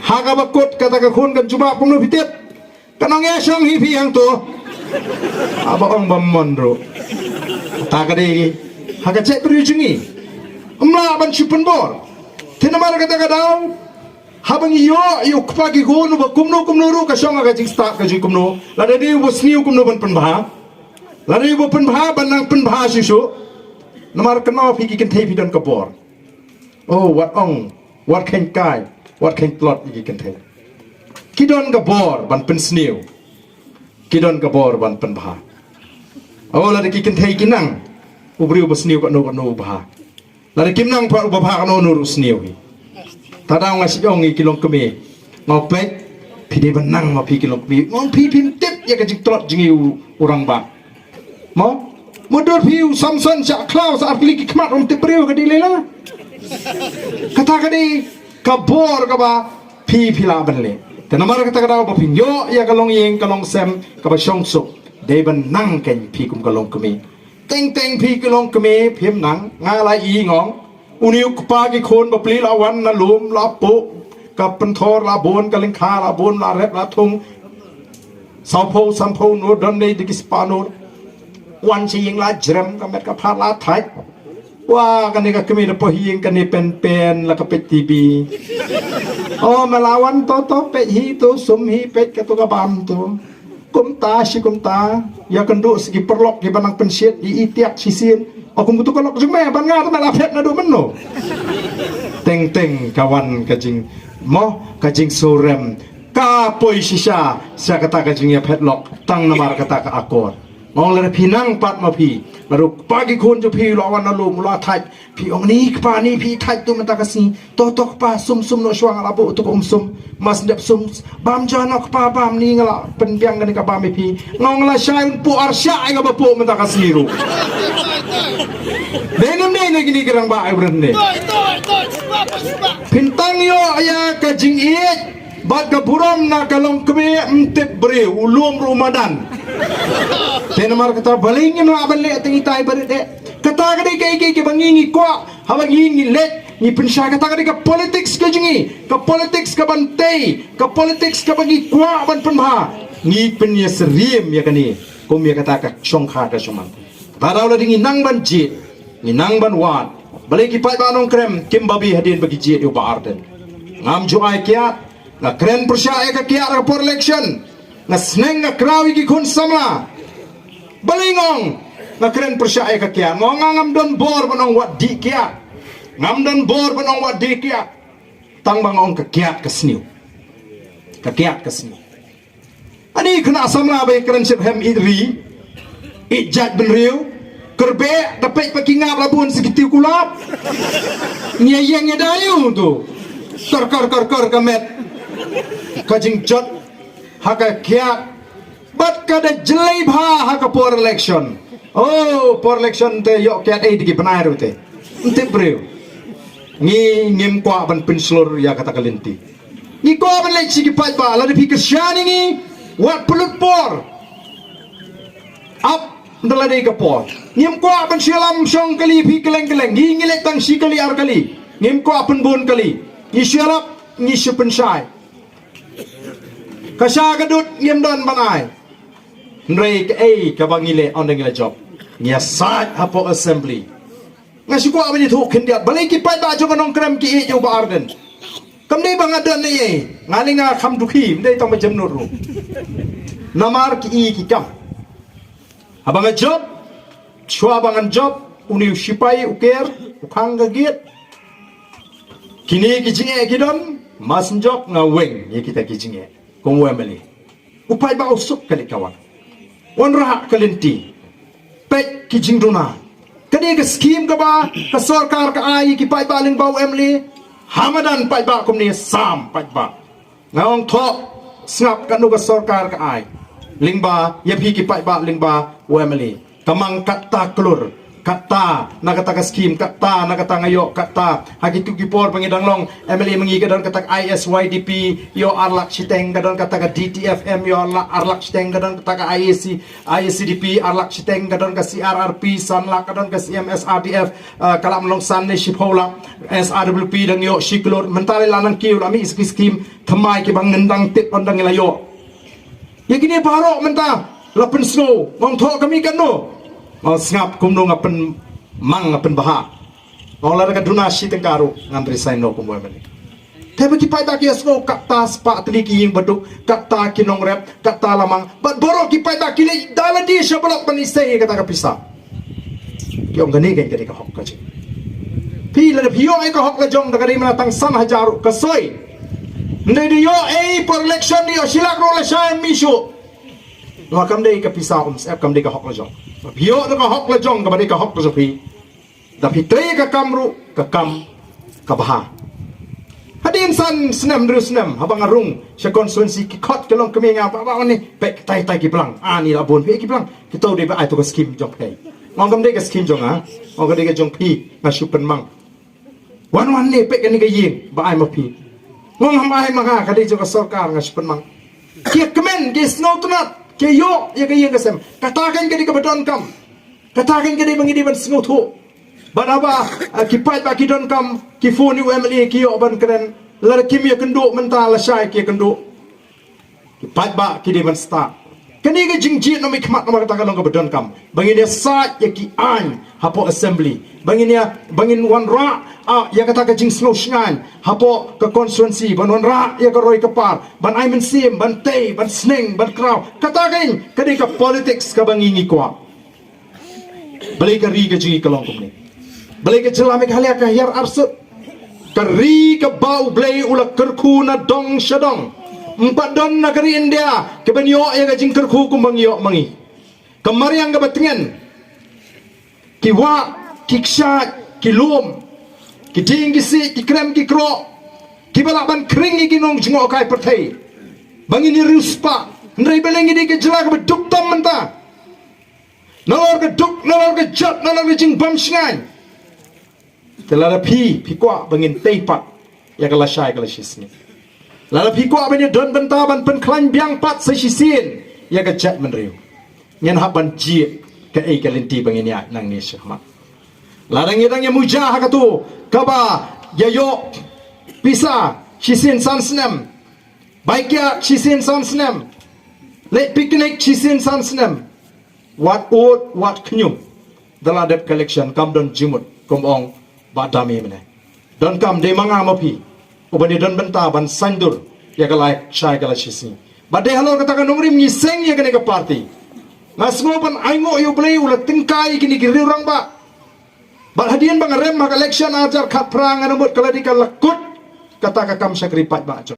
Hagabakot kata kakun kan cuma pun fitip. Kanang yasang hipi yang tu. Abang bamondro. Takade hagacek berujungi. Umla ban chupan bor. Tinamar kata kadau. Habang iyo kupagi gunu ba kumno ru kasong agajing start kajing kumno. Lada di wasniu kumno ban penbah. Lada di penbah ban nang penbah susu. Namar kenal fiki kan tepi dan kabor. Oh what can kai. What can plot you can tell? Kidon gabor ban pensniu. Kidon gabor ban penbah. Oh la de kiken thei kinang. Ubriu basniu ka no bah. La de kimnang pa ubah ka no rusniu hi. Tadang ngasi ong kilong kemi. Ngopek pide benang ma pi kilong kemi. Ngong pi pim tip ya ka jik trot jingi urang ba. Mo modor piu Samson sa Klaus atli ki kmat rom tipriu ka dilela. Kata ka di kabor ka ba pila benle tenamar kata kata ba pinyo ya kalong yeng kalong sem ka ba songso de ban nang ken pi kum kalong kemi teng pi kalong kemi phim nang ngala i ngong uniu kpa ki khon ba pli la wan na lum la po ka pen thor la bon ka ling kha la bon la rep la thung sampo no don de ki spano wan chi yeng la jrem ka met ka pha la thai wah kan ni kami na pohing kan ni pen la kapet TV. Oh melawan to pet hi to sum hi pet ka to ka bam to. Kumta ya kan do segi perlok di banang pensiet di itiak sisin. Aku butuh kolok jume ban nga to la pet na do menno. Teng kawan kajing mo kajing sorem ka poi sisa sa kata kajing ya petlok tang namar kata ka akor. Ngong lere pinang pat ma pi lalu pagi kun tu pi lawan lalu mula thai pi ong ni kpa ni pi thai tu mata kasi totok pa sum no suang labu tu sum mas dep sum bam janok pa bam ni ngala penbiang kan ka bam pi ngong la syai pu arsya ai ka bapu mata kasi ru dengam ne gini gerang ba ai brende pintang yo aya ka jing iet bat ka buram na kalong keme mtep bre ulum rumadan tenamar kata baling no aballe tingi tai barde kata kadi kai bangingi kwa habangingi let ni pensya kata kadi ka politics ka jingi ka politics ka bantay ka politics ka bagi kwa ban penha ni penya seriem ya kani kom ya kata ka chongkha ka suman parau la dingi nang ban ji ni nang ban wan balik ki pai banong krem kim babi hadin bagi ji yo ba arden ngam jo ai kya na krem persya ka kya ka por election na sneng na krawi ki kun samla balingong na kren persya ka kya ngam don bor banong wat di kya ngam don bor banong wat di kya tang bangong ka kya ka sniu ani kena samla bay kren sip hem idri ijat ben riu kerbe dapat pakingap labun segitu kulap nyayeng nya dayu tu kor kamet kajing jot haka kya bat kada jelai bha haka por election oh por election te yo kya ai digi benar te ente breu ni ngim kwa ban penslor ya kata kalinti ni ko ban lek sigi pai ba la de pikir syani ni wat pelut por up ndala de ka por ngim kwa ban syalam song kali pi keleng ni ngilek tang si kali ar kali ngim kwa ban bon kali ni syalap ni supen sai kasya kadut ngim don banai nrei ke ka bangile on ngile job nia sat hapo assembly ngasi ko abani thu khindiat balai ki pai ba jo kanong krem ki jo ba arden kam nei bang adan nei ngalinga kham dukhi dei tong majam nur ru namar ki kam abang job chua bangan job uni sipai uker ukhang gagit kini ki jinge kidon mas job ngaweng ye kita ki jinge kong wemeli upai ba usuk kali kawan wan raha kalinti pet ki jingduna kani ke skim ka ba ka sarkar ka ai ki pai ba ling ba wemeli hamadan pai ba kumni sam pai ba ngawang tho snap kanu ka sarkar ka ai lingba ye phi ki pai ba lingba wemeli kamang kata klur kata nak kata skim kata nak kata ngayo kata hagi tu gipor pangidang long MLA mengi kadon kata ISYDP yo arlak siteng kadon kata DTFM yo arlak siteng kadon kata ISCDP arlak siteng kadon ka CRRP sanlak kadon ka CMSRDF kalam long san ne shiphola SRWP dang yo shiklor mentale lanang kiu lami skim thamai ki bang ngendang tip ondang ilayo ya gini paro menta lapen snow ngong tho kami kan no ngap kumno ngapen mang ngapen baha ngolar ka donasi tengkaru ngantri sain no kumwe meni tapi ki pai tak snow kata spa triki ying baduk kata kinong rep kata lamang bat boro ki pai tak kili dala di shabalak panisai kata ka pisa kyong gani kan ka hok ka chi pi la pio ai ka hok la jong da mana tang san hajaru ka soi ndai di yo per election di silak ro la sai misu no kam dei ka pisa sep kam dei ka hok la jong pio no ka hok la jong ka bani ka hok ka sopi da pitri ka kamru ka kam ka baha hadin san senam dru senam habang arung sya konstituensi ki khot kelong kemi nga ba ni pek tai ki plang ani la bon pe ki plang ki to de ba ai to ka skim jong kai ngong kam dei ka skim jong ha ngong ka dei ka jong pi na supen mang wan ni pek ni ka yin ba ai ma pi ngong ham ai ma ka dei jong ka sarkar nga supen mang ki kemen ki snow tunat ke yo ya ke yang kesem katakan ke di kabadon kam katakan ke di bangidi ban sengutu banaba kipai ba kidon kam kifuni UMLA ki yo ban keren lar kim ya kendo mental syai ki kendo kipai ba ki di ban sta kani ke jingji no mikmat no katakan kabadon kam bangini sa ya ki an hapo assembly bangin wan ra ya kata ke jing slow shngan hapo ke konstituensi ban wan ra ya ke roi kepar ban ai men sim ban tei ban sneng ban kraw kata kain kadi ka politics ka bangingi kwa balik ke ri ke jingi kalong kumni balik ke jelame halia ka hiar arsut ka ri ke bau blai ula kerku na dong shadong empat don negeri India ke ban yo ya ke jing kerku kumbang yo mangi kemari yang ke batengan ki wa ki kshat ki lum ki ding ki si ki krem ki kro ki balak ban kring ki nong jengok kai pertai bangini ruspa ndai belengi di ke jelak beduk tom menta nalor ke duk nalor ke jat nalor ke jing bam shngai telara pi kwa bangin teipat ya kala syai kala shisni lala pi kwa bani don benta ban pen klan biang pat sa shisin ya ke jat menriu nyen haban ji ke ai kalenti bangini ya nang ni syahma larang yang mujah katu kaba yayo pisa shisin sansnem baikya shisin sansnem let picnic shisin sansnem wat oat wat knyum daladep collection kam don jimut komong badami mene don kam de manga mapi ubani don benta ban sandur ya galai syai galai shisin bade halo katakan nungrim ngiseng ya kene ke party ngasmo pan aingo yu play ulat tingkai kini kiri orang ba bal hadian bang rem mak election ajar khat prang anamut kala dikal lakut kata kakam sakripat ba